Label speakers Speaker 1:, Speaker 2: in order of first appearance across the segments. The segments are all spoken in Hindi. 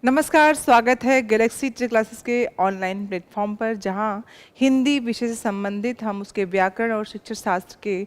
Speaker 1: नमस्कार, स्वागत है गैलेक्सी टीचर क्लासेस के ऑनलाइन प्लेटफॉर्म पर, जहां हिंदी विषय से संबंधित हम उसके व्याकरण और शिक्षण शास्त्र के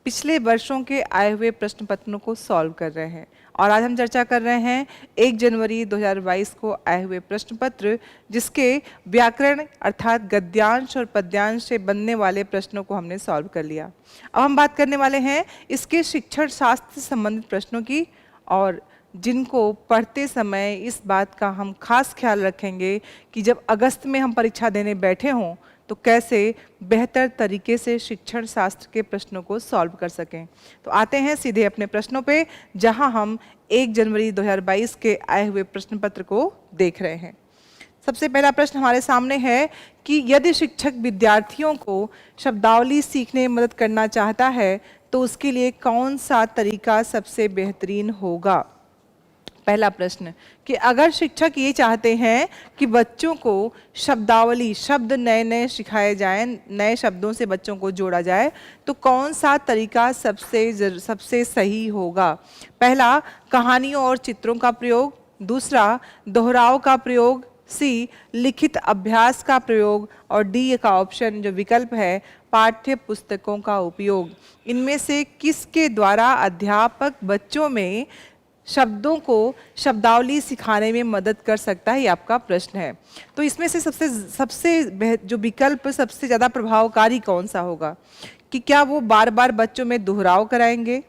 Speaker 1: पिछले वर्षों के आए हुए प्रश्न पत्रों को सॉल्व कर रहे हैं। और आज हम चर्चा कर रहे हैं 1 जनवरी 2022 को आए हुए प्रश्न पत्र, जिसके व्याकरण अर्थात गद्यांश और पद्यांश से बनने वाले प्रश्नों को हमने सॉल्व कर लिया। अब हम बात करने वाले हैं इसके शिक्षण शास्त्र से संबंधित प्रश्नों की, और जिनको पढ़ते समय इस बात का हम खास ख्याल रखेंगे कि जब अगस्त में हम परीक्षा देने बैठे हों तो कैसे बेहतर तरीके से शिक्षण शास्त्र के प्रश्नों को सॉल्व कर सकें। तो आते हैं सीधे अपने प्रश्नों पे, जहां हम 1 जनवरी 2022 के आए हुए प्रश्न पत्र को देख रहे हैं। सबसे पहला प्रश्न हमारे सामने है कि यदि शिक्षक विद्यार्थियों को शब्दावली सीखने में मदद करना चाहता है तो उसके लिए कौन सा तरीका सबसे बेहतरीन होगा। पहला प्रश्न कि अगर शिक्षक ये चाहते हैं कि बच्चों को शब्दावली, शब्द नए नए सिखाए जाएं, नए शब्दों से बच्चों को जोड़ा जाए, तो कौन सा तरीका सबसे सही होगा। पहला, कहानियों और चित्रों का प्रयोग। दूसरा, दोहराव का प्रयोग। सी, लिखित अभ्यास का प्रयोग। और डी का ऑप्शन जो विकल्प है, पाठ्य पुस्तकों का उपयोग। इनमें से किसके द्वारा अध्यापक बच्चों में शब्दों को शब्दावली सिखाने में मदद कर सकता है, ये आपका प्रश्न है। तो इसमें से सबसे जो विकल्प सबसे ज़्यादा प्रभावकारी कौन सा होगा, कि क्या वो बार बार बच्चों में दोहराव कराएंगे,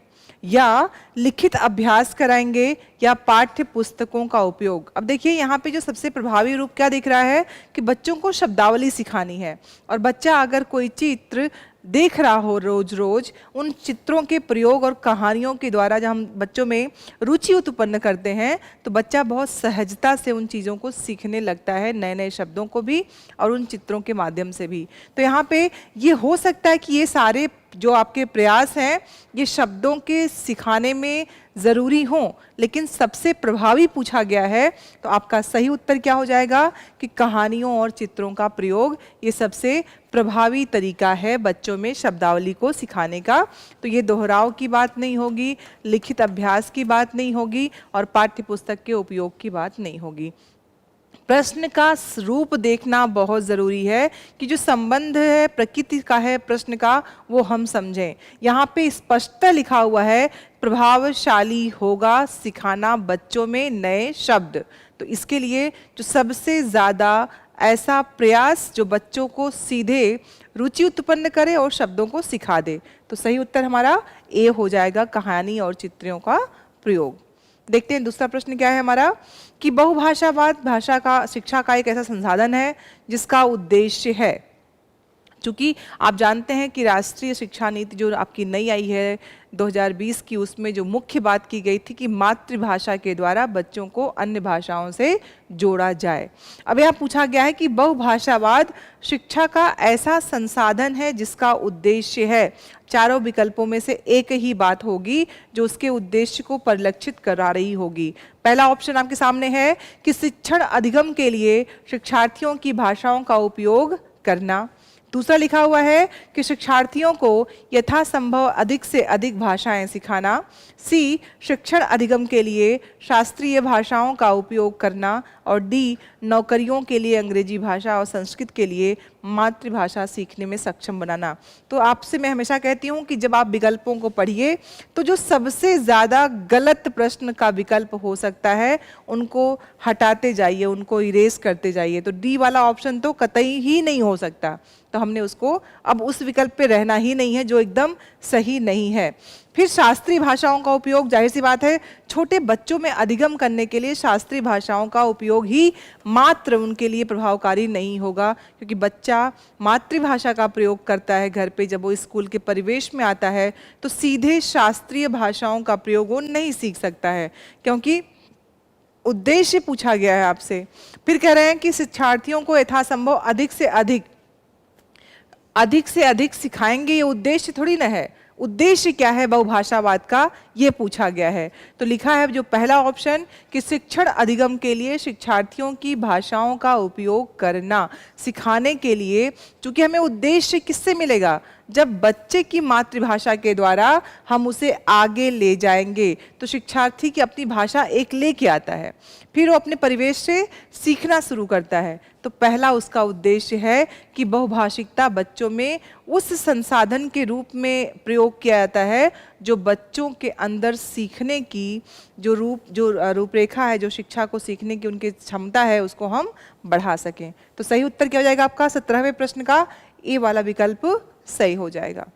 Speaker 1: या लिखित अभ्यास कराएंगे, या पाठ्य पुस्तकों का उपयोग। अब देखिए यहाँ पे जो सबसे प्रभावी रूप क्या दिख रहा है कि बच्चों को शब्दावली सिखानी है, और बच्चा अगर कोई चित्र देख रहा हो रोज रोज, उन चित्रों के प्रयोग और कहानियों के द्वारा जब हम बच्चों में रुचि उत्पन्न करते हैं तो बच्चा बहुत सहजता से उन चीज़ों को सीखने लगता है, नए नए शब्दों को भी और उन चित्रों के माध्यम से भी। तो यहाँ पे ये हो सकता है कि ये सारे जो आपके प्रयास हैं ये शब्दों के सिखाने में ज़रूरी हों, लेकिन सबसे प्रभावी पूछा गया है, तो आपका सही उत्तर क्या हो जाएगा कि कहानियों और चित्रों का प्रयोग ये सबसे प्रभावी तरीका है बच्चों में शब्दावली को सिखाने का। तो ये दोहराव की बात नहीं होगी, लिखित अभ्यास की बात नहीं होगी, और पाठ्य पुस्तक के उपयोग की बात नहीं होगी। प्रश्न का रूप देखना बहुत ज़रूरी है कि जो संबंध है प्रकृति का है प्रश्न का, वो हम समझें। यहाँ पे स्पष्टता लिखा हुआ है, प्रभावशाली होगा सिखाना बच्चों में नए शब्द। तो इसके लिए जो सबसे ज़्यादा ऐसा प्रयास जो बच्चों को सीधे रुचि उत्पन्न करे और शब्दों को सिखा दे, तो सही उत्तर हमारा ए हो जाएगा, कहानी और चित्रों का प्रयोग। देखते हैं दूसरा प्रश्न क्या है हमारा, कि बहुभाषावाद भाषा का शिक्षा का एक ऐसा संसाधन है जिसका उद्देश्य है। चूँकि आप जानते हैं कि राष्ट्रीय शिक्षा नीति जो आपकी नई आई है 2020 की, उसमें जो मुख्य बात की गई थी कि मातृभाषा के द्वारा बच्चों को अन्य भाषाओं से जोड़ा जाए। अब यहाँ पूछा गया है कि बहुभाषावाद शिक्षा का ऐसा संसाधन है जिसका उद्देश्य है। चारों विकल्पों में से एक ही बात होगी जो उसके उद्देश्य को परिलक्षित करा रही होगी। पहला ऑप्शन आपके सामने है कि शिक्षण अधिगम के लिए शिक्षार्थियों की भाषाओं का उपयोग करना। दूसरा लिखा हुआ है कि शिक्षार्थियों को यथासंभव अधिक से अधिक भाषाएं सिखाना। सी, शिक्षण अधिगम के लिए शास्त्रीय भाषाओं का उपयोग करना। और डी, नौकरियों के लिए अंग्रेजी भाषा और संस्कृत के लिए मातृभाषा सीखने में सक्षम बनाना। तो आपसे मैं हमेशा कहती हूँ कि जब आप विकल्पों को पढ़िए तो जो सबसे ज़्यादा गलत प्रश्न का विकल्प हो सकता है उनको हटाते जाइए, उनको इरेज करते जाइए। तो डी वाला ऑप्शन तो कतई ही नहीं हो सकता, तो हमने उसको अब उस विकल्प पे रहना ही नहीं है जो एकदम सही नहीं है। फिर शास्त्रीय भाषाओं का उपयोग, जाहिर सी बात है छोटे बच्चों में अधिगम करने के लिए शास्त्रीय भाषाओं का उपयोग ही मात्र उनके लिए प्रभावकारी नहीं होगा, क्योंकि बच्चा मातृभाषा का प्रयोग करता है घर पे, जब वो स्कूल के परिवेश में आता है तो सीधे शास्त्रीय भाषाओं का प्रयोग वो नहीं सीख सकता है, क्योंकि उद्देश्य पूछा गया है आपसे। फिर कह रहे हैं कि शिक्षार्थियों को यथासंभव अधिक से अधिक सिखाएंगे, ये उद्देश्य थोड़ी ना है। उद्देश्य क्या है बहुभाषावाद का, ये पूछा गया है। तो लिखा है जो पहला ऑप्शन कि शिक्षण अधिगम के लिए शिक्षार्थियों की भाषाओं का उपयोग करना, सिखाने के लिए। चूंकि हमें उद्देश्य किससे मिलेगा, जब बच्चे की मातृभाषा के द्वारा हम उसे आगे ले जाएंगे। तो शिक्षार्थी की अपनी भाषा एक लेके आता है, फिर वो अपने परिवेश से सीखना शुरू करता है। तो पहला उसका उद्देश्य है कि बहुभाषिकता बच्चों में उस संसाधन के रूप में प्रयोग किया जाता है जो बच्चों के अंदर सीखने की जो रूपरेखा है, जो शिक्षा को सीखने की उनकी क्षमता है, उसको हम बढ़ा सकें। तो सही उत्तर क्या हो जाएगा आपका 17वें प्रश्न का ए वाला विकल्प सही हो जाएगा।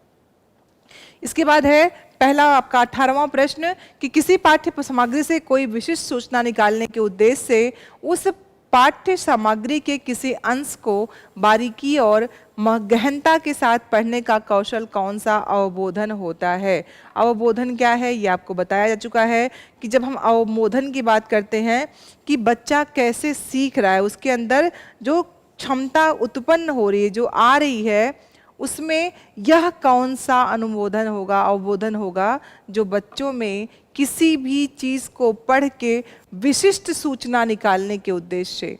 Speaker 1: इसके बाद है पहला आपका 18वां प्रश्न कि किसी पाठ्य सामग्री से कोई विशिष्ट सूचना निकालने के उद्देश्य से उस पाठ्य सामग्री के किसी अंश को बारीकी और गहनता के साथ पढ़ने का कौशल कौन सा अवबोधन होता है। अवबोधन क्या है ये आपको बताया जा चुका है कि जब हम अवबोधन की बात करते हैं कि बच्चा कैसे सीख रहा है, उसके अंदर जो क्षमता उत्पन्न हो रही है, जो आ रही है, उसमें यह कौन सा अनुमोदन होगा, अवबोधन होगा जो बच्चों में किसी भी चीज़ को पढ़ के विशिष्ट सूचना निकालने के उद्देश्य से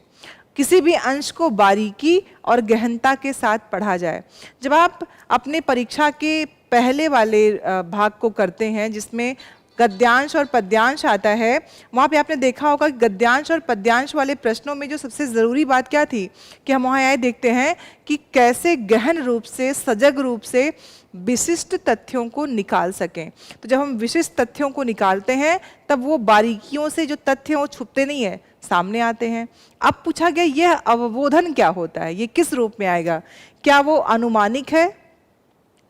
Speaker 1: किसी भी अंश को बारीकी और गहनता के साथ पढ़ा जाए। जब आप अपने परीक्षा के पहले वाले भाग को करते हैं जिसमें गद्यांश और पद्यांश आता है, वहाँ पे आपने देखा होगा कि गद्यांश और पद्यांश वाले प्रश्नों में जो सबसे ज़रूरी बात क्या थी कि हम वहाँ आए देखते हैं कि कैसे गहन रूप से, सजग रूप से विशिष्ट तथ्यों को निकाल सकें। तो जब हम विशिष्ट तथ्यों को निकालते हैं तब वो बारीकियों से जो तथ्य वो छुपते नहीं है, सामने आते हैं। अब पूछा गया यह अवबोधन क्या होता है, ये किस रूप में आएगा, क्या वो अनुमानिक है?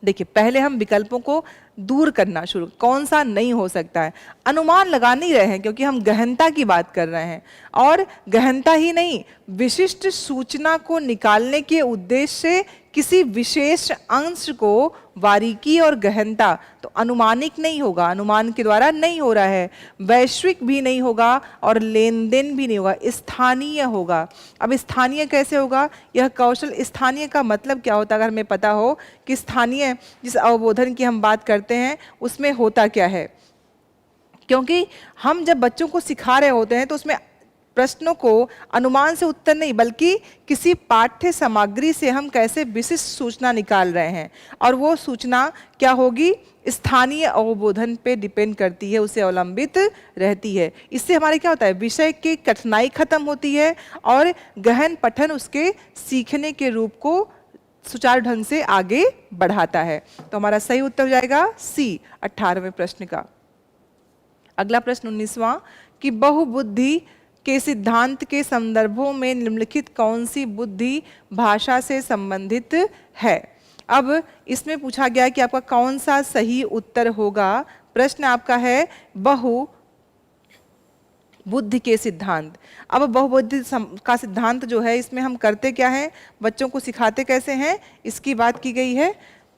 Speaker 1: देखिए पहले हम विकल्पों को दूर करना शुरू, कौन सा नहीं हो सकता है, अनुमान लगा नहीं रहे हैं क्योंकि हम गहनता की बात कर रहे हैं। और गहनता ही नहीं, विशिष्ट सूचना को निकालने के उद्देश्य से किसी विशेष अंश को बारीकी और गहनता, तो अनुमानिक नहीं होगा, अनुमान के द्वारा नहीं हो रहा है, वैश्विक भी नहीं होगा और लेन देन भी नहीं होगा, स्थानीय होगा। अब स्थानीय कैसे होगा? यह कौशल, स्थानीय का मतलब क्या होता है अगर हमें पता हो कि स्थानीय जिस अवबोधन की हम बात करते हैं उसमें होता क्या है। क्योंकि हम जब बच्चों को सिखा रहे होते हैं तो उसमें प्रश्नों को अनुमान से उत्तर नहीं बल्कि किसी पाठ्य सामग्री से हम कैसे विशिष्ट सूचना निकाल रहे हैं, और वो सूचना क्या होगी, स्थानीय अवबोधन पे डिपेंड करती है, उसे अवलंबित रहती है। इससे हमारे क्या होता है, विषय की कठिनाई खत्म होती है और गहन पठन उसके सीखने के रूप को सुचारू ढंग से आगे बढ़ाता है। तो हमारा सही उत्तर हो जाएगा सी 18वें प्रश्न का। अगला प्रश्न 19वां कि बहुबुद्धि के सिद्धांत के संदर्भों में निम्नलिखित कौन सी बुद्धि भाषा से संबंधित है। अब इसमें पूछा गया कि आपका कौन सा सही उत्तर होगा। प्रश्न आपका है बहु बुद्धि के सिद्धांत। अब बहुबुद्धि का सिद्धांत जो है इसमें हम करते क्या हैं, बच्चों को सिखाते कैसे हैं, इसकी बात की गई है।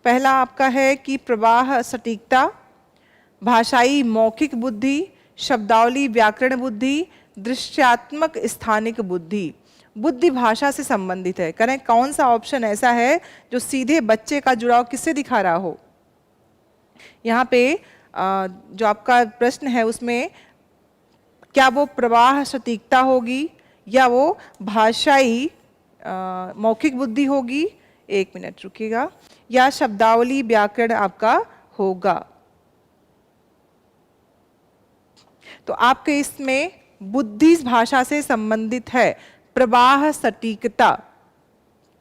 Speaker 1: पहला आपका है कि प्रवाह सटीकता, भाषाई मौखिक बुद्धि, शब्दावली व्याकरण बुद्धि, दृश्यात्मक स्थानिक बुद्धि। बुद्धि भाषा से संबंधित है, करें कौन सा ऑप्शन ऐसा है जो सीधे बच्चे का जुड़ाव किससे दिखा रहा हो। यहाँ पे जो आपका प्रश्न है उसमें क्या वो प्रवाह सटीकता होगी या वो भाषाई मौखिक बुद्धि होगी, एक मिनट रुकिएगा, या शब्दावली व्याकरण आपका होगा। तो आपके इसमें बुद्धि भाषा से संबंधित है, प्रवाह सटीकता,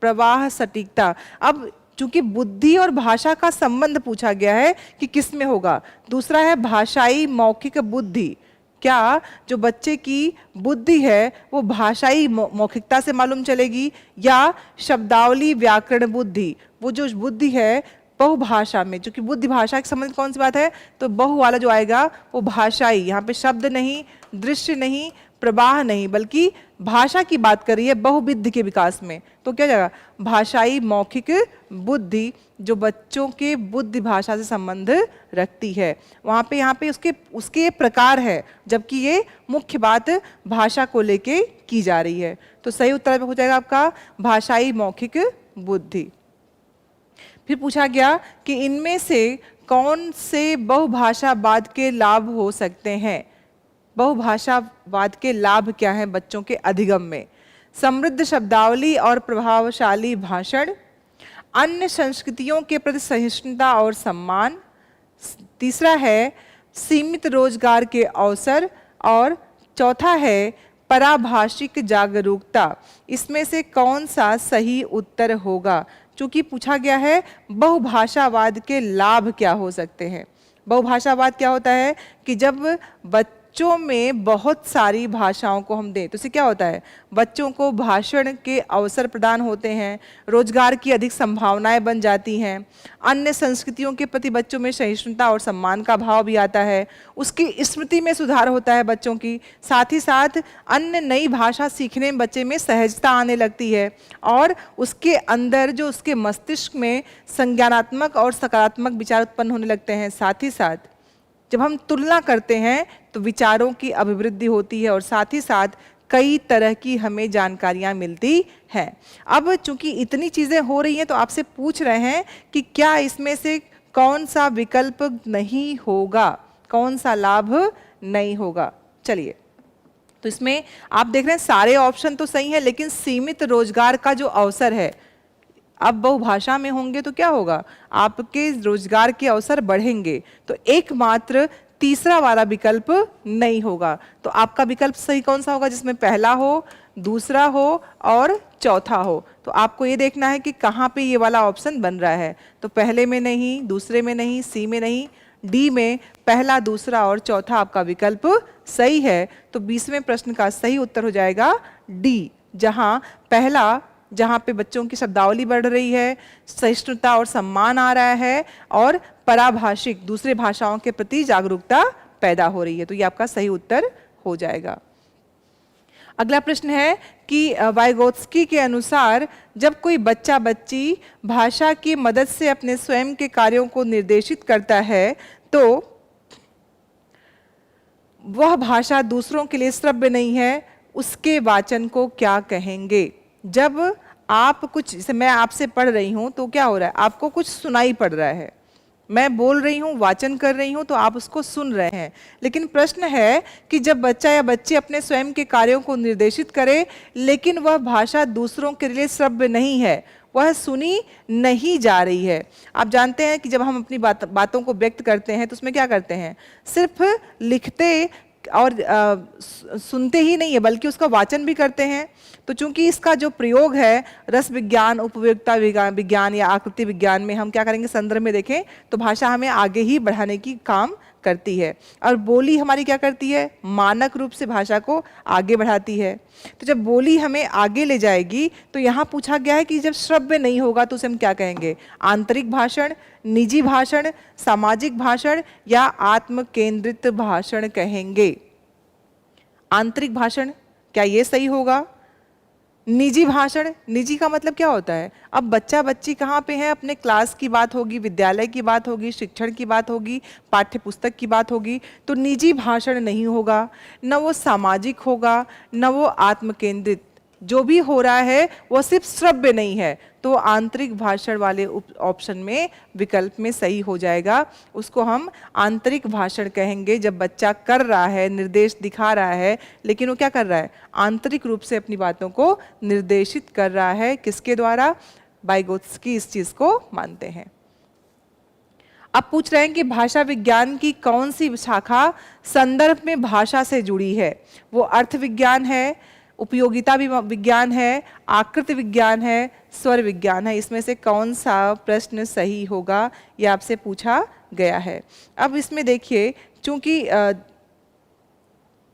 Speaker 1: प्रवाह सटीकता। अब चूंकि बुद्धि और भाषा का संबंध पूछा गया है कि किस में होगा। दूसरा है भाषाई मौखिक बुद्धि, क्या जो बच्चे की बुद्धि है वो भाषाई मौखिकता से मालूम चलेगी या शब्दावली व्याकरण बुद्धि, वो जो बुद्धि है बहुभाषा में, चूंकि बुद्धि भाषा के संबंध कौन सी बात है, तो बहु वाला जो आएगा वो भाषाई, यहाँ पे शब्द नहीं, दृश्य नहीं, प्रवाह नहीं, बल्कि भाषा की बात कर रही है बहुविध के विकास में। तो क्या जाएगा, भाषाई मौखिक बुद्धि जो बच्चों के बुद्धि भाषा से संबंध रखती है। वहाँ पे यहाँ पे उसके प्रकार है, जबकि ये मुख्य बात भाषा को लेके की जा रही है। तो सही उत्तर हो जाएगा आपका भाषाई मौखिक बुद्धि। फिर पूछा गया कि इनमें से कौन से बहुभाषावाद के लाभ हो सकते हैं। बहुभाषावाद के लाभ क्या हैं बच्चों के अधिगम में? समृद्ध शब्दावली और प्रभावशाली भाषण, अन्य संस्कृतियों के प्रति सहिष्णुता और सम्मान, तीसरा है सीमित रोजगार के अवसर, और चौथा है पराभाषिक जागरूकता। इसमें से कौन सा सही उत्तर होगा? चूंकि पूछा गया है बहुभाषावाद के लाभ क्या हो सकते हैं। बहुभाषावाद क्या होता है कि जब बच्चों में बहुत सारी भाषाओं को हम दें तो इससे क्या होता है, बच्चों को भाषण के अवसर प्रदान होते हैं, रोजगार की अधिक संभावनाएं बन जाती हैं, अन्य संस्कृतियों के प्रति बच्चों में सहिष्णुता और सम्मान का भाव भी आता है, उसकी स्मृति में सुधार होता है बच्चों की, साथ ही साथ अन्य नई भाषा सीखने में बच्चे में सहजता आने लगती है, और उसके अंदर जो उसके मस्तिष्क में संज्ञानात्मक और सकारात्मक विचार उत्पन्न होने लगते हैं। साथ ही साथ जब हम तुलना करते हैं तो विचारों की अभिवृद्धि होती है, और साथ ही साथ कई तरह की हमें जानकारियां मिलती हैं। अब चूंकि इतनी चीजें हो रही हैं तो आपसे पूछ रहे हैं कि क्या इसमें से कौन सा विकल्प नहीं होगा, कौन सा लाभ नहीं होगा। चलिए, तो इसमें आप देख रहे हैं सारे ऑप्शन तो सही है, लेकिन सीमित रोजगार का जो अवसर है, अब बहुभाषा में होंगे तो क्या होगा, आपके रोजगार के अवसर बढ़ेंगे, तो एकमात्र तीसरा वाला विकल्प नहीं होगा। तो आपका विकल्प सही कौन सा होगा, जिसमें पहला हो, दूसरा हो और चौथा हो। तो आपको ये देखना है कि कहाँ पे ये वाला ऑप्शन बन रहा है। तो पहले में नहीं, दूसरे में नहीं, सी में नहीं, डी में पहला, दूसरा और चौथा आपका विकल्प सही है। तो 20वें प्रश्न का सही उत्तर हो जाएगा डी, जहाँ पहला, जहाँ पे बच्चों की शब्दावली बढ़ रही है, सहिष्णुता और सम्मान आ रहा है, और पराभाषिक दूसरे भाषाओं के प्रति जागरूकता पैदा हो रही है। तो ये आपका सही उत्तर हो जाएगा। अगला प्रश्न है कि वाइगोत्स्की के अनुसार जब कोई बच्चा बच्ची भाषा की मदद से अपने स्वयं के कार्यों को निर्देशित करता है तो वह भाषा दूसरों के लिए श्रव्य नहीं है, उसके वाचन को क्या कहेंगे? जब आप कुछ, जैसे मैं आपसे पढ़ रही हूं तो क्या हो रहा है, आपको कुछ सुनाई पड़ रहा है, मैं बोल रही हूँ, वाचन कर रही हूँ, तो आप उसको सुन रहे हैं। लेकिन प्रश्न है कि जब बच्चा या बच्ची अपने स्वयं के कार्यों को निर्देशित करे, लेकिन वह भाषा दूसरों के लिए श्रव्य नहीं है, वह सुनी नहीं जा रही है। आप जानते हैं कि जब हम अपनी बातों को व्यक्त करते हैं तो उसमें क्या करते हैं, सिर्फ लिखते और सुनते ही नहीं है, बल्कि उसका वाचन भी करते हैं। तो चूंकि इसका जो प्रयोग है रस विज्ञान, उपयोगिता विज्ञान या आकृति विज्ञान में, हम क्या करेंगे, संदर्भ में देखें तो भाषा हमें आगे ही बढ़ाने की काम करती है, और बोली हमारी क्या करती है, मानक रूप से भाषा को आगे बढ़ाती है। तो जब बोली हमें आगे ले जाएगी, तो यहाँ पूछा गया है कि जब श्रव्य नहीं होगा तो उसे हम क्या कहेंगे, आंतरिक भाषण, निजी भाषण, सामाजिक भाषण या आत्म केंद्रित भाषण कहेंगे। आंतरिक भाषण, क्या ये सही होगा? निजी भाषण, निजी का मतलब क्या होता है, अब बच्चा बच्ची कहाँ पे है, अपने क्लास की बात होगी, विद्यालय की बात होगी, शिक्षण की बात होगी, पाठ्य पुस्तक की बात होगी, तो निजी भाषण नहीं होगा, न वो सामाजिक होगा, न वो आत्म केंद्रित। जो भी हो रहा है वो सिर्फ श्रव्य नहीं है, तो आंतरिक भाषण वाले ऑप्शन में विकल्प में सही हो जाएगा। उसको हम आंतरिक भाषण कहेंगे जब बच्चा कर रहा है, निर्देश दिखा रहा है, लेकिन वो क्या कर रहा है, आंतरिक रूप से अपनी बातों को निर्देशित कर रहा है। किसके द्वारा? वाइगोत्स्की इस चीज को मानते हैं। अब पूछ रहे हैं कि भाषा विज्ञान की कौन सी शाखा संदर्भ में भाषा से जुड़ी है? वो अर्थ विज्ञान है, उपयोगिता विज्ञान है, आकृति विज्ञान है, स्वर विज्ञान है। इसमें से कौन सा प्रश्न सही होगा, यह आपसे पूछा गया है। अब इसमें देखिए, चूंकि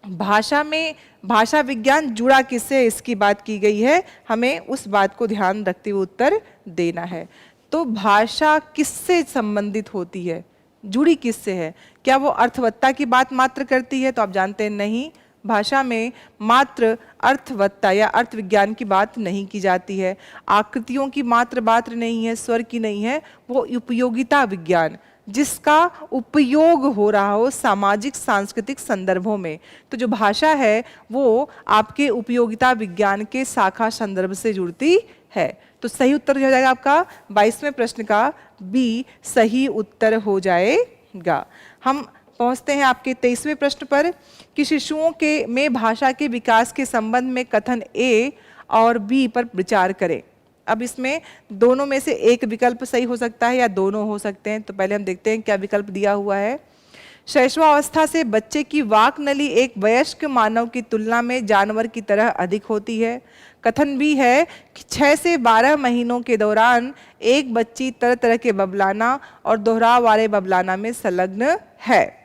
Speaker 1: भाषा में भाषा विज्ञान जुड़ा किससे, इसकी बात की गई है, हमें उस बात को ध्यान रखते हुए उत्तर देना है। तो भाषा किससे संबंधित होती है, जुड़ी किससे है? क्या वो अर्थवत्ता की बात मात्र करती है? तो आप जानते हैं नहीं, भाषा में मात्र अर्थवत्ता या अर्थ विज्ञान की बात नहीं की जाती है, आकृतियों की मात्र बात नहीं है, स्वर की नहीं है, वो उपयोगिता विज्ञान, जिसका उपयोग हो रहा हो सामाजिक सांस्कृतिक संदर्भों में। तो जो भाषा है वो आपके उपयोगिता विज्ञान के शाखा संदर्भ से जुड़ती है। तो सही उत्तर हो जाएगा आपका 22वें प्रश्न का बी सही उत्तर हो जाएगा। हम पहुंचते हैं आपके 23वें प्रश्न पर कि शिशुओं के में भाषा के विकास के संबंध में कथन ए और बी पर विचार करें। अब इसमें दोनों में से एक विकल्प सही हो सकता है या दोनों हो सकते हैं। तो पहले हम देखते हैं क्या विकल्प दिया हुआ है। शैशवावस्था से बच्चे की वाक नली एक वयस्क मानव की तुलना में जानवर की तरह अधिक होती है। कथन भी है कि 6 से 12 महीनों के दौरान एक बच्ची तरह तरह के बबलाना और दोहराव वाले बबलाना में संलग्न है।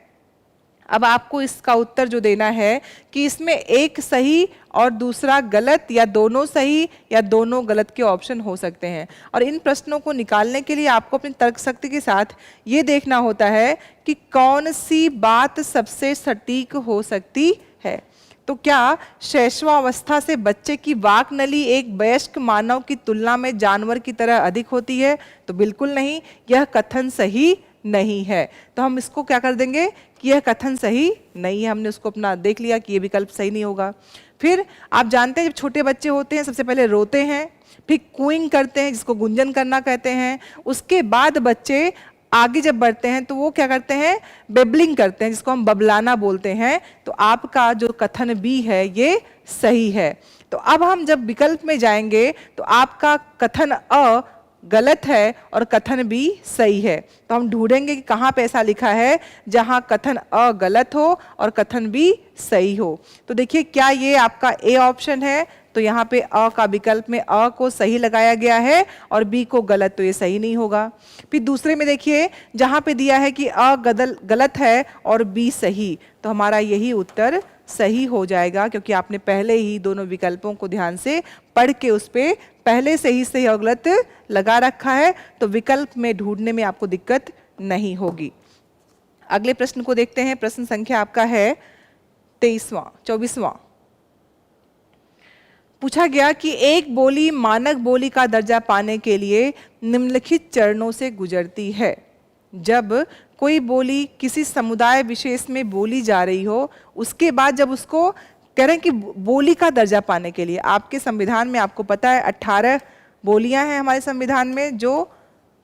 Speaker 1: अब आपको इसका उत्तर जो देना है कि इसमें एक सही और दूसरा गलत या दोनों सही या दोनों गलत के ऑप्शन हो सकते हैं। और इन प्रश्नों को निकालने के लिए आपको अपनी तर्क शक्ति के साथ ये देखना होता है कि कौन सी बात सबसे सटीक हो सकती है। तो क्या शैशवावस्था से बच्चे की वाक नली एक वयस्क मानव की तुलना में जानवर की तरह अधिक होती है? तो बिल्कुल नहीं, यह कथन सही नहीं है। तो हम इसको क्या कर देंगे कि यह कथन सही नहीं है। हमने उसको अपना देख लिया कि यह विकल्प सही नहीं होगा। फिर आप जानते हैं जब छोटे बच्चे होते हैं सबसे पहले रोते हैं, फिर कूइंग करते हैं जिसको गुंजन करना कहते हैं। उसके बाद बच्चे आगे जब बढ़ते हैं तो वो क्या करते हैं, बेबलिंग करते हैं जिसको हम बबलाना बोलते हैं। तो आपका जो कथन बी है ये सही है। तो अब हम जब विकल्प में जाएंगे तो आपका कथन अ गलत है और कथन बी सही है। तो हम ढूंढेंगे कि कहाँ पे ऐसा लिखा है जहां कथन अ गलत हो और कथन बी सही हो। तो देखिए क्या ये आपका ए ऑप्शन है, तो यहाँ पे अ का विकल्प में अ को सही लगाया गया है और बी को गलत, तो ये सही नहीं होगा। फिर दूसरे में देखिए जहाँ पे दिया है कि अ गलत है और बी सही, तो हमारा यही उत्तर सही हो जाएगा क्योंकि आपने पहले ही दोनों विकल्पों को ध्यान से पढ़ के उस पर पहले से ही सही और गलत लगा रखा है। तो विकल्प में ढूंढने में आपको दिक्कत नहीं होगी। अगले प्रश्न को देखते हैं। प्रश्न संख्या आपका है 24वां। पूछा गया कि एक बोली मानक बोली का दर्जा पाने के लिए निम्नलिखित चरणों से गुजरती है। जब कोई बोली किसी समुदाय विशेष में बोली जा रही हो, उसके बाद जब उसको कह रहे हैं कि बोली का दर्जा पाने के लिए, आपके संविधान में आपको पता है 18 बोलियां हैं हमारे संविधान में जो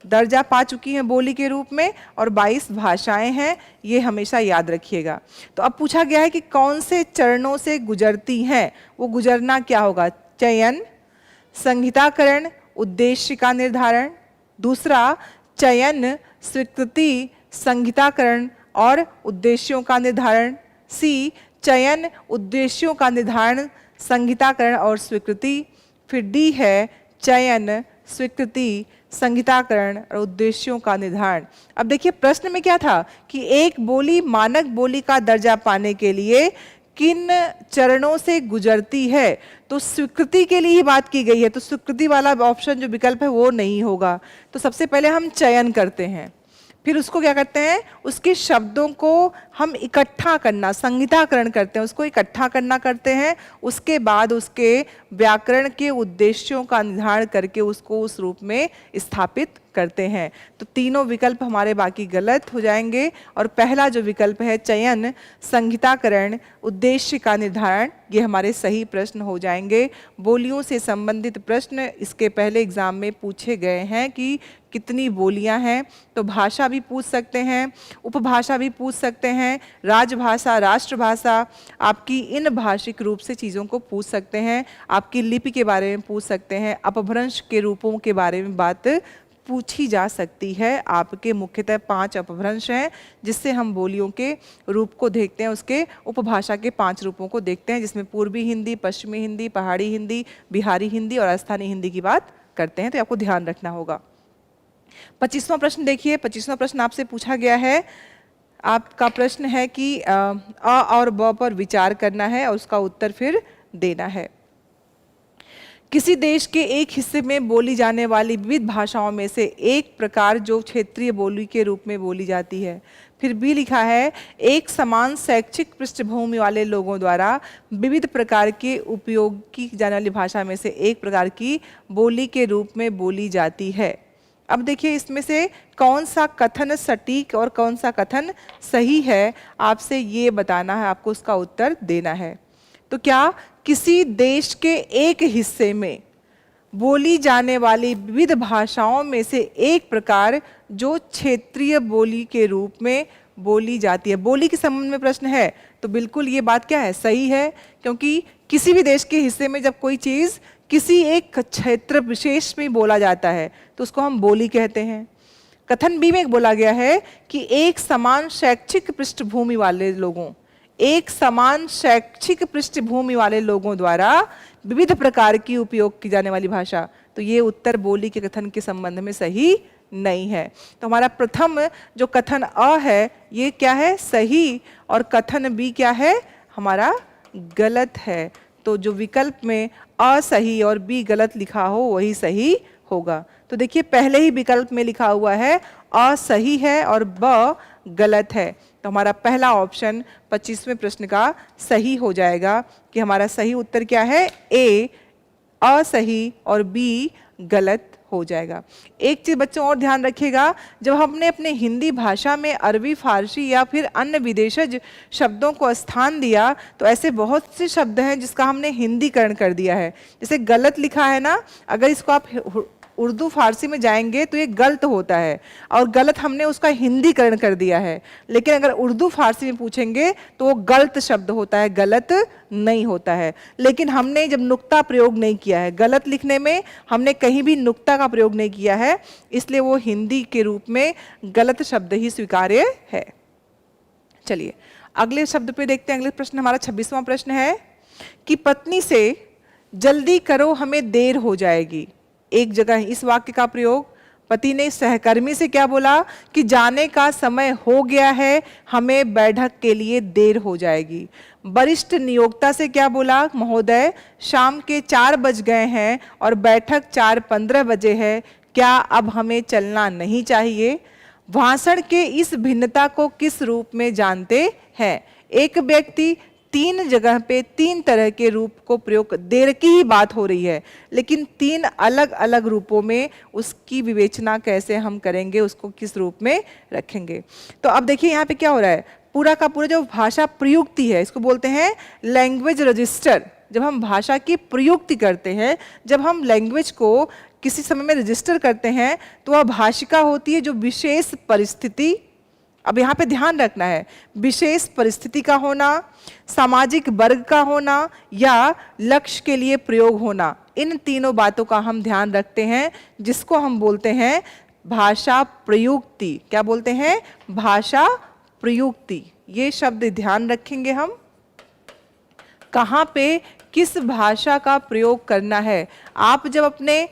Speaker 1: दर्जा पा चुकी हैं बोली के रूप में, और 22 भाषाएं हैं, ये हमेशा याद रखिएगा। तो अब पूछा गया है कि कौन से चरणों से गुजरती हैं। वो गुजरना क्या होगा, चयन, संहिताकरण, उद्देश्य का निर्धारण। दूसरा चयन, स्वीकृति, संहिताकरण और उद्देश्यों का निर्धारण। सी चयन, उद्देश्यों का निर्धारण, संहिताकरण और स्वीकृति। फिर डी है चयन, स्वीकृति, संहिताकरण और उद्देश्यों का निर्धारण। अब देखिए प्रश्न में क्या था कि एक बोली मानक बोली का दर्जा पाने के लिए किन चरणों से गुजरती है, तो स्वीकृति के लिए ही बात की गई है। तो स्वीकृति वाला ऑप्शन जो विकल्प है वो नहीं होगा। तो सबसे पहले हम चयन करते हैं, फिर उसको क्या करते हैं, उसके शब्दों को हम इकट्ठा करना, संहिताकरण करते हैं, उसको इकट्ठा करना करते हैं। उसके बाद उसके व्याकरण के उद्देश्यों का निर्धारण करके उसको उस रूप में स्थापित करते हैं। तो तीनों विकल्प हमारे बाकी गलत हो जाएंगे और पहला जो विकल्प है चयन, संहिताकरण, उद्देश्य का निर्धारण, ये हमारे सही प्रश्न हो जाएंगे। बोलियों से संबंधित प्रश्न इसके पहले एग्जाम में पूछे गए हैं कि कितनी बोलियां हैं, तो भाषा भी पूछ सकते हैं, उपभाषा भी पूछ सकते हैं, राजभाषा, राष्ट्रभाषा, आपकी इन भाषिक रूप से चीज़ों को पूछ सकते हैं, आपकी लिपि के बारे में पूछ सकते हैं, अपभ्रंश के रूपों के बारे में बात पूछी जा सकती है। आपके मुख्यतः 5 अपभ्रंश हैं जिससे हम बोलियों के रूप को देखते हैं, उसके उपभाषा के 5 रूपों को देखते हैं, जिसमें पूर्वी हिंदी, पश्चिमी हिंदी, पहाड़ी हिंदी, बिहारी हिंदी और राजस्थानी हिंदी की बात करते हैं। तो आपको ध्यान रखना होगा। 25वां प्रश्न देखिए। 25वां प्रश्न आपसे पूछा गया है, आपका प्रश्न है कि अ और ब पर विचार करना है और उसका उत्तर फिर देना है। किसी देश के एक हिस्से में बोली जाने वाली विविध भाषाओं में से एक प्रकार जो क्षेत्रीय बोली के रूप में बोली जाती है। फिर भी लिखा है, एक समान शैक्षिक पृष्ठभूमि वाले लोगों द्वारा विविध प्रकार के उपयोग की जाने वाली भाषा में से एक प्रकार की बोली के रूप में बोली जाती है। अब देखिए इसमें से कौन सा कथन सटीक और कौन सा कथन सही है, आपसे ये बताना है, आपको उसका उत्तर देना है। तो क्या किसी देश के एक हिस्से में बोली जाने वाली विविध भाषाओं में से एक प्रकार जो क्षेत्रीय बोली के रूप में बोली जाती है, बोली के संबंध में प्रश्न है, तो बिल्कुल ये बात क्या है, सही है, क्योंकि किसी भी देश के हिस्से में जब कोई चीज़ किसी एक क्षेत्र विशेष में बोला जाता है तो उसको हम बोली कहते हैं। कथन बी में बोला गया है कि एक समान शैक्षिक पृष्ठभूमि वाले लोगों, एक समान शैक्षिक पृष्ठभूमि वाले लोगों द्वारा विविध प्रकार की उपयोग की जाने वाली भाषा, तो ये उत्तर बोली के कथन के संबंध में सही नहीं है। तो हमारा प्रथम जो कथन अ है ये क्या है, सही, और कथन बी क्या है, हमारा गलत है। तो जो विकल्प में असही और बी गलत लिखा हो वही सही होगा। तो देखिए पहले ही विकल्प में लिखा हुआ है असही है और ब गलत है, तो हमारा पहला ऑप्शन 25वें प्रश्न का सही हो जाएगा कि हमारा सही उत्तर क्या है, ए असही और बी गलत हो जाएगा। एक चीज बच्चों और ध्यान रखिएगा, जब हमने अपने हिंदी भाषा में अरबी, फारसी या फिर अन्य विदेशज शब्दों को स्थान दिया तो ऐसे बहुत से शब्द हैं जिसका हमने हिंदीकरण कर दिया है। जैसे गलत लिखा है ना, अगर इसको आप उर्दू फारसी में जाएंगे तो ये गलत होता है और गलत हमने उसका हिंदीकरण कर दिया है। लेकिन अगर उर्दू फारसी में पूछेंगे तो वो गलत शब्द होता है, गलत नहीं होता है। लेकिन हमने जब नुक्ता प्रयोग नहीं किया है, गलत लिखने में हमने कहीं भी नुक्ता का प्रयोग नहीं किया है, इसलिए वो हिंदी के रूप में गलत शब्द ही स्वीकार्य है। चलिए अगले शब्द पे देखते हैं। अगले प्रश्न हमारा 26वां प्रश्न है कि पत्नी से जल्दी करो हमें देर हो जाएगी। एक जगह इस वाक्य का प्रयोग, पति ने सहकर्मी से क्या बोला कि जाने का समय हो गया है, हमें बैठक के लिए देर हो जाएगी। वरिष्ठ नियोक्ता से क्या बोला, महोदय शाम के 4 बज गए हैं और बैठक 4:15 बजे है, क्या अब हमें चलना नहीं चाहिए। भाषण के इस भिन्नता को किस रूप में जानते हैं। एक व्यक्ति 3 जगह पे 3 तरह के रूप को प्रयोग, देर की ही बात हो रही है लेकिन 3 अलग अलग रूपों में उसकी विवेचना कैसे हम करेंगे, उसको किस रूप में रखेंगे। तो अब देखिए यहाँ पे क्या हो रहा है, पूरा का पूरा जो भाषा प्रयुक्ति है इसको बोलते हैं लैंग्वेज रजिस्टर। जब हम भाषा की प्रयुक्ति करते हैं, जब हम लैंग्वेज को किसी समय में रजिस्टर करते हैं तो वह भाषिका होती है जो विशेष परिस्थिति, अब यहाँ पे ध्यान रखना है, विशेष परिस्थिति का होना, सामाजिक वर्ग का होना या लक्ष्य के लिए प्रयोग होना, इन तीनों बातों का हम ध्यान रखते हैं जिसको हम बोलते हैं भाषा प्रयुक्ति। क्या बोलते हैं, भाषा प्रयुक्ति। ये शब्द ध्यान रखेंगे हम, कहाँ पे किस भाषा का प्रयोग करना है। आप जब अपने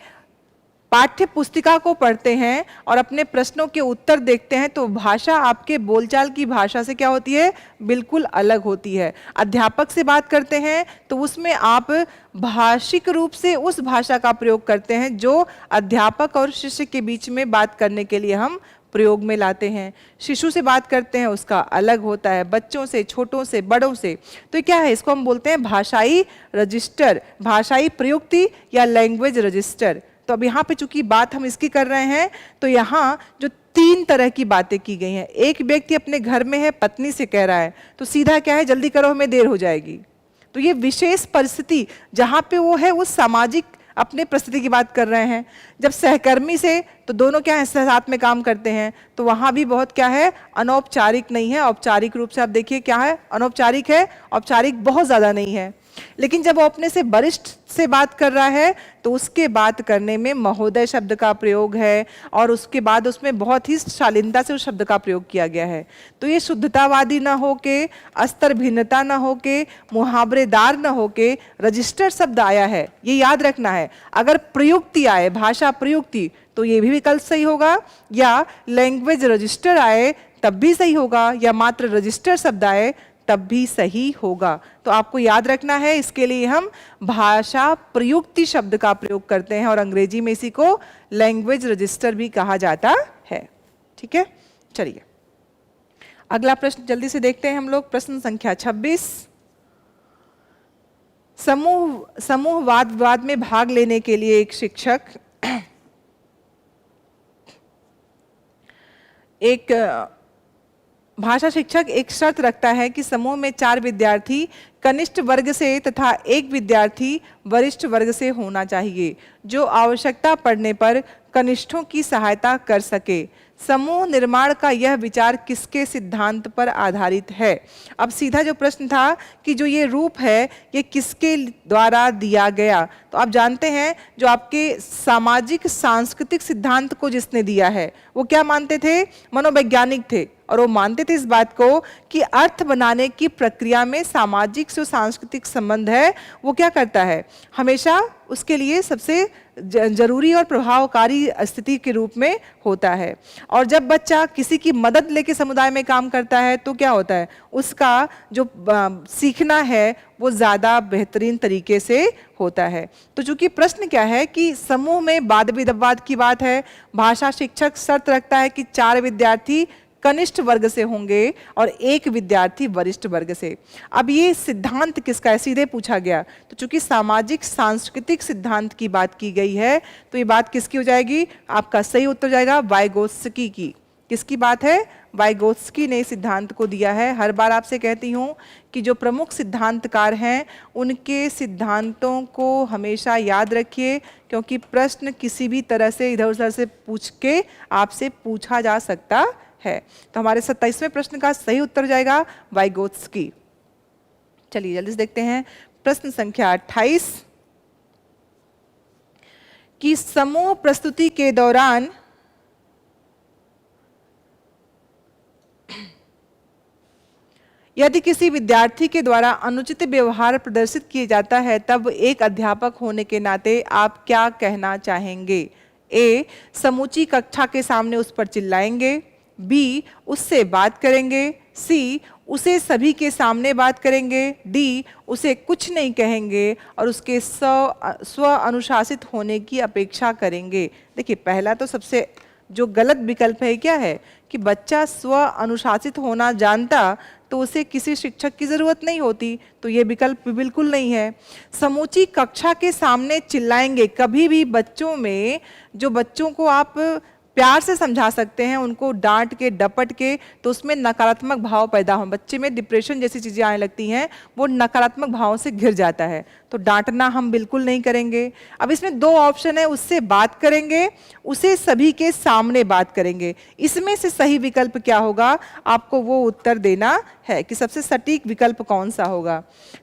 Speaker 1: पाठ्य पुस्तिका को पढ़ते हैं और अपने प्रश्नों के उत्तर देखते हैं तो भाषा आपके बोलचाल की भाषा से क्या होती है, बिल्कुल अलग होती है। अध्यापक से बात करते हैं तो उसमें आप भाषिक रूप से उस भाषा का प्रयोग करते हैं जो अध्यापक और शिष्य के बीच में बात करने के लिए हम प्रयोग में लाते हैं। शिशु से बात करते हैं उसका अलग होता है, बच्चों से, छोटों से, बड़ों से। तो क्या है, इसको हम बोलते हैं भाषाई रजिस्टर, भाषाई प्रयुक्ति या लैंग्वेज रजिस्टर। तो अब यहाँ पे चूंकि बात हम इसकी कर रहे हैं तो यहाँ जो 3 तरह की बातें की गई हैं, एक व्यक्ति अपने घर में है, पत्नी से कह रहा है तो सीधा क्या है, जल्दी करो हमें देर हो जाएगी। तो ये विशेष परिस्थिति जहाँ पे वो है, उस सामाजिक अपने परिस्थिति की बात कर रहे हैं। जब सहकर्मी से, तो दोनों क्या है, साथ में काम करते हैं, तो वहाँ भी बहुत क्या है, अनौपचारिक नहीं है, औपचारिक रूप से आप देखिए क्या है, अनौपचारिक है, औपचारिक बहुत ज़्यादा नहीं है। लेकिन जब वो अपने से वरिष्ठ से बात कर रहा है तो उसके बात करने में महोदय शब्द का प्रयोग है और उसके बाद उसमें बहुत ही शालीनता से उस शब्द का प्रयोग किया गया है। तो ये शुद्धतावादी ना हो के, अस्तर भिन्नता ना हो के, मुहावरेदार ना हो के रजिस्टर शब्द आया है, ये याद रखना है। अगर प्रयुक्ति आए, भाषा प्रयुक्ति, तो ये भी विकल्प सही होगा, या लैंग्वेज रजिस्टर आए तब भी सही होगा, या मात्र रजिस्टर शब्द आए तब भी सही होगा। तो आपको याद रखना है, इसके लिए हम भाषा प्रयुक्ति शब्द का प्रयोग करते हैं और अंग्रेजी में इसी को लैंग्वेज रजिस्टर भी कहा जाता है। ठीक है, चलिए अगला प्रश्न जल्दी से देखते हैं हम लोग। प्रश्न संख्या 26, समूह वाद विवाद में भाग लेने के लिए एक शिक्षक भाषा शिक्षक एक शर्त रखता है कि समूह में 4 विद्यार्थी कनिष्ठ वर्ग से तथा 1 विद्यार्थी वरिष्ठ वर्ग से होना चाहिए जो आवश्यकता पड़ने पर कनिष्ठों की सहायता कर सके। समूह निर्माण का यह विचार किसके सिद्धांत पर आधारित है? अब सीधा जो प्रश्न था कि जो ये रूप है ये किसके द्वारा दिया गया, तो आप जानते हैं जो आपके सामाजिक सांस्कृतिक सिद्धांत को जिसने दिया है वो क्या मानते थे? मनोवैज्ञानिक थे, और वो मानते थे इस बात को कि अर्थ बनाने की प्रक्रिया में सामाजिक से सांस्कृतिक संबंध है वो क्या करता है, हमेशा उसके लिए सबसे जरूरी और प्रभावकारी स्थिति के रूप में होता है। और जब बच्चा किसी की मदद लेके समुदाय में काम करता है तो क्या होता है, उसका जो सीखना है वो ज़्यादा बेहतरीन तरीके से होता है। तो चूंकि प्रश्न क्या है कि समूह में वाद विवाद की बात है, भाषा शिक्षक शर्त रखता है कि 4 विद्यार्थी कनिष्ठ वर्ग से होंगे और 1 विद्यार्थी वरिष्ठ वर्ग से। अब ये सिद्धांत किसका है, सीधे पूछा गया, तो चूंकि सामाजिक सांस्कृतिक सिद्धांत की बात की गई है तो ये बात किसकी हो जाएगी? आपका सही उत्तर जाएगा वाइगोत्स्की की। किसकी बात है? वाइगोत्स्की ने सिद्धांत को दिया है। हर बार आपसे कहती हूँ कि जो प्रमुख सिद्धांतकार हैं उनके सिद्धांतों को हमेशा याद रखिए, क्योंकि प्रश्न किसी भी तरह से इधर उधर से पूछ के आपसे पूछा जा सकता है। तो हमारे 27वें प्रश्न का सही उत्तर जाएगा वाइगोत्स्की। चलिए जल्दी से देखते हैं प्रश्न संख्या 28 कि समूह प्रस्तुति के दौरान यदि किसी विद्यार्थी के द्वारा अनुचित व्यवहार प्रदर्शित किया जाता है तब एक अध्यापक होने के नाते आप क्या कहना चाहेंगे? ए, समूची कक्षा के सामने उस पर चिल्लाएंगे, बी, उससे बात करेंगे, सी, उसे सभी के सामने बात करेंगे, डी, उसे कुछ नहीं कहेंगे और उसके स्व अनुशासित होने की अपेक्षा करेंगे। देखिए पहला तो सबसे जो गलत विकल्प है क्या है कि बच्चा स्व अनुशासित होना जानता तो उसे किसी शिक्षक की ज़रूरत नहीं होती, तो ये विकल्प बिल्कुल नहीं है। समूची कक्षा के सामने चिल्लाएंगे, कभी भी बच्चों में जो बच्चों को आप प्यार से समझा सकते हैं उनको डांट के डपट के, तो उसमें नकारात्मक भाव पैदा हो, बच्चे में डिप्रेशन जैसी चीज़ें आने लगती हैं, वो नकारात्मक भाव से घिर जाता है। तो डांटना हम बिल्कुल नहीं करेंगे। अब इसमें 2 ऑप्शन है, उससे बात करेंगे, उसे सभी के सामने बात करेंगे। इसमें से सही विकल्प क्या होगा, आपको वो उत्तर देना है कि सबसे सटीक विकल्प कौन सा होगा।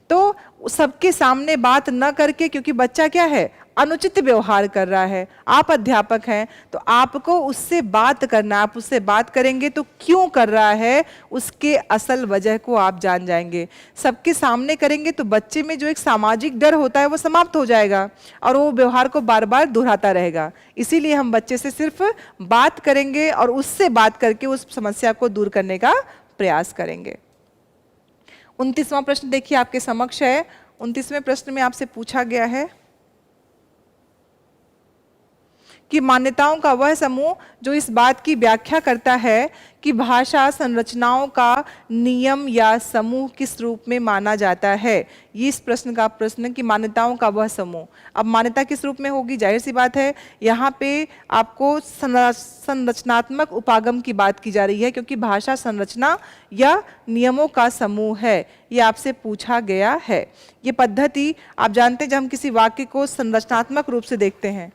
Speaker 1: तो सबके सामने बात न करके, क्योंकि बच्चा क्या है, अनुचित व्यवहार कर रहा है, आप अध्यापक हैं तो आपको उससे बात करना, आप उससे बात करेंगे तो क्यों कर रहा है उसके असल वजह को आप जान जाएंगे। सबके सामने करेंगे तो बच्चे में जो एक सामाजिक डर होता है वो समाप्त हो जाएगा और वो व्यवहार को बार बार दोहराता रहेगा। इसीलिए हम बच्चे से सिर्फ बात करेंगे और उससे बात करके उस समस्या को दूर करने का प्रयास करेंगे। 29वां प्रश्न देखिए आपके समक्ष है। 29वें प्रश्न में आपसे पूछा गया है कि मान्यताओं का वह समूह जो इस बात की व्याख्या करता है कि भाषा संरचनाओं का नियम या समूह किस रूप में माना जाता है। ये इस प्रश्न का प्रश्न कि मान्यताओं का वह समूह, अब मान्यता किस रूप में होगी, जाहिर सी बात है यहाँ पे आपको संरचनात्मक उपागम की बात की जा रही है, क्योंकि भाषा संरचना या नियमों का समूह है, ये आपसे पूछा गया है। ये पद्धति आप जानते हैं जब हम किसी वाक्य को संरचनात्मक रूप से देखते हैं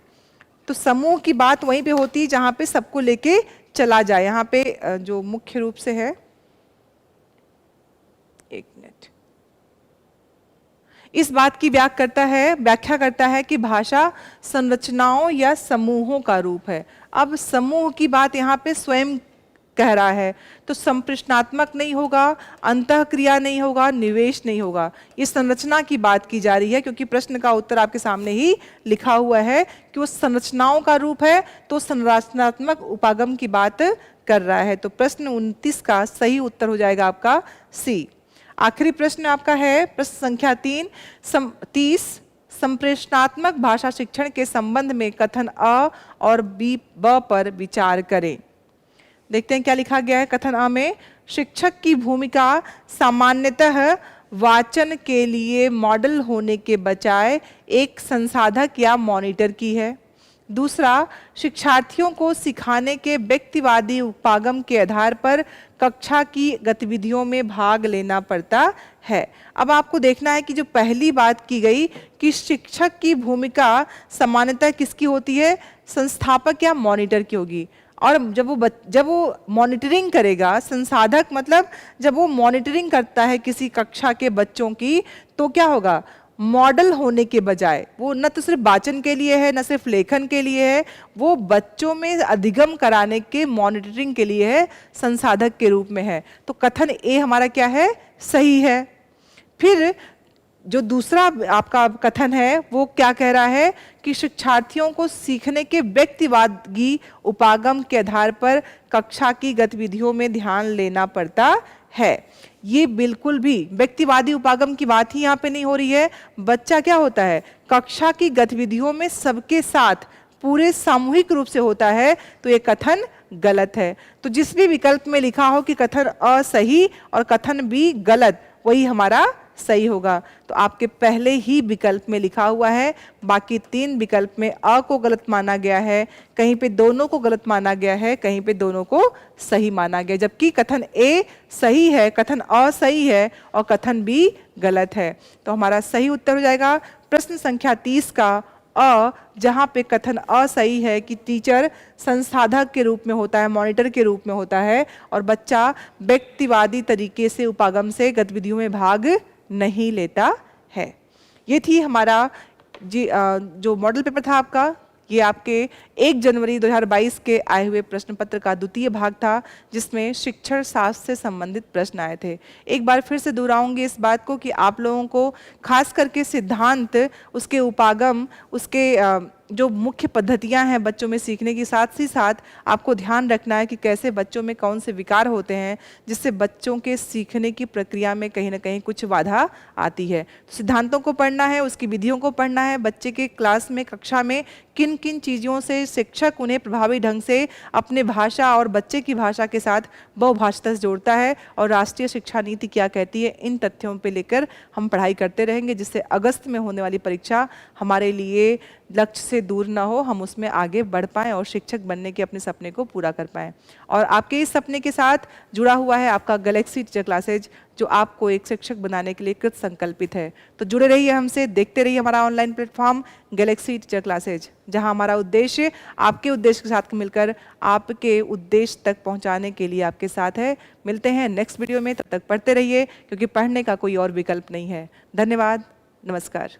Speaker 1: तो समूह की बात वहीं पे होती है जहां पे सबको लेके चला जाए। यहाँ पे जो मुख्य रूप से है, एक मिनट, इस बात की व्याख्या करता है कि भाषा संरचनाओं या समूहों का रूप है। अब समूह की बात यहाँ पे स्वयं कह रहा है तो संप्रश्नात्मक नहीं होगा, अंतःक्रिया नहीं होगा, निवेश नहीं होगा, ये संरचना की बात की जा रही है, क्योंकि प्रश्न का उत्तर आपके सामने ही लिखा हुआ है कि वो संरचनाओं का रूप है तो संरचनात्मक उपागम की बात कर रहा है। तो प्रश्न 29 का सही उत्तर हो जाएगा आपका सी। आखिरी प्रश्न आपका है प्रश्न संख्या 30, संप्रेषणात्मक भाषा शिक्षण के संबंध में कथन अ और ब पर विचार करें। देखते हैं क्या लिखा गया है। कथन अ में शिक्षक की भूमिका सामान्यतः वाचन के लिए मॉडल होने के बजाय एक संसाधक या मॉनिटर की है। दूसरा, शिक्षार्थियों को सिखाने के व्यक्तिवादी उपागम के आधार पर कक्षा की गतिविधियों में भाग लेना पड़ता है। अब आपको देखना है कि जो पहली बात की गई कि शिक्षक की भूमिका सामान्यतः किसकी होती है, संस्थापक या मॉनिटर की होगी, और जब वो मॉनिटरिंग करेगा, संसाधक मतलब जब वो मॉनिटरिंग करता है किसी कक्षा के बच्चों की, तो क्या होगा, मॉडल होने के बजाय वो न तो सिर्फ वाचन के लिए है, न सिर्फ लेखन के लिए है, वो बच्चों में अधिगम कराने के मॉनिटरिंग के लिए है, संसाधक के रूप में है। तो कथन ए हमारा क्या है, सही है। फिर जो दूसरा आपका कथन है वो क्या कह रहा है कि शिक्षार्थियों को सीखने के व्यक्तिवादी उपागम के आधार पर कक्षा की गतिविधियों में ध्यान लेना पड़ता है। ये बिल्कुल भी व्यक्तिवादी उपागम की बात ही यहाँ पे नहीं हो रही है। बच्चा क्या होता है, कक्षा की गतिविधियों में सबके साथ पूरे सामूहिक रूप से होता है, तो ये कथन गलत है। तो जिस भी विकल्प में लिखा हो कि कथन अ सही और कथन बी गलत, वही हमारा सही होगा। तो आपके पहले ही विकल्प में लिखा हुआ है, बाकी 3 विकल्प में अ को गलत माना गया है, कहीं पे दोनों को गलत माना गया है, कहीं पे दोनों को सही माना गया, जबकि कथन ए सही है, कथन अ सही है और कथन बी गलत है। तो हमारा सही उत्तर हो जाएगा प्रश्न संख्या 30 का अ, जहाँ पे कथन अ सही है कि टीचर संसाधक के रूप में होता है, मॉनिटर के रूप में होता है, और बच्चा व्यक्तिवादी तरीके से उपागम से गतिविधियों में भाग नहीं लेता है। ये थी हमारा जो मॉडल पेपर था आपका, ये आपके 1 जनवरी 2022 के आए हुए प्रश्न पत्र का द्वितीय भाग था, जिसमें शिक्षण शास्त्र से संबंधित प्रश्न आए थे। एक बार फिर से दोहराऊंगी इस बात को कि आप लोगों को खास करके सिद्धांत, उसके उपागम, उसके जो मुख्य पद्धतियां हैं बच्चों में सीखने की, साथ ही साथ आपको ध्यान रखना है कि कैसे बच्चों में कौन से विकार होते हैं जिससे बच्चों के सीखने की प्रक्रिया में कहीं ना कहीं कुछ बाधा आती है। तो सिद्धांतों को पढ़ना है, उसकी विधियों को पढ़ना है, बच्चे के क्लास में, कक्षा में किन किन चीज़ों से शिक्षक उन्हें प्रभावी ढंग से अपने भाषा और बच्चे की भाषा के साथ बहुभाषिता से जोड़ता है, और राष्ट्रीय शिक्षा नीति क्या कहती है, इन तथ्यों पे लेकर हम पढ़ाई करते रहेंगे, जिससे अगस्त में होने वाली परीक्षा हमारे लिए लक्ष्य से दूर ना हो, हम उसमें आगे बढ़ पाएं और शिक्षक बनने के अपने सपने को पूरा कर पाएं। और आपके इस सपने के साथ जुड़ा हुआ है आपका गैलेक्सी टीचर क्लासेज, जो आपको एक शिक्षक बनाने के लिए कृत संकल्पित है। तो जुड़े रहिए हमसे, देखते रहिए हमारा online platform Galaxy teacher classes, जहां हमारा उद्देश्य आपके उद्देश्य के साथ मिलकर आपके उद्देश्य तक पहुंचाने के लिए आपके साथ है। मिलते हैं नेक्स्ट वीडियो में, तब तक पढ़ते रहिए, क्योंकि पढ़ने का कोई और विकल्प नहीं है। धन्यवाद, नमस्कार।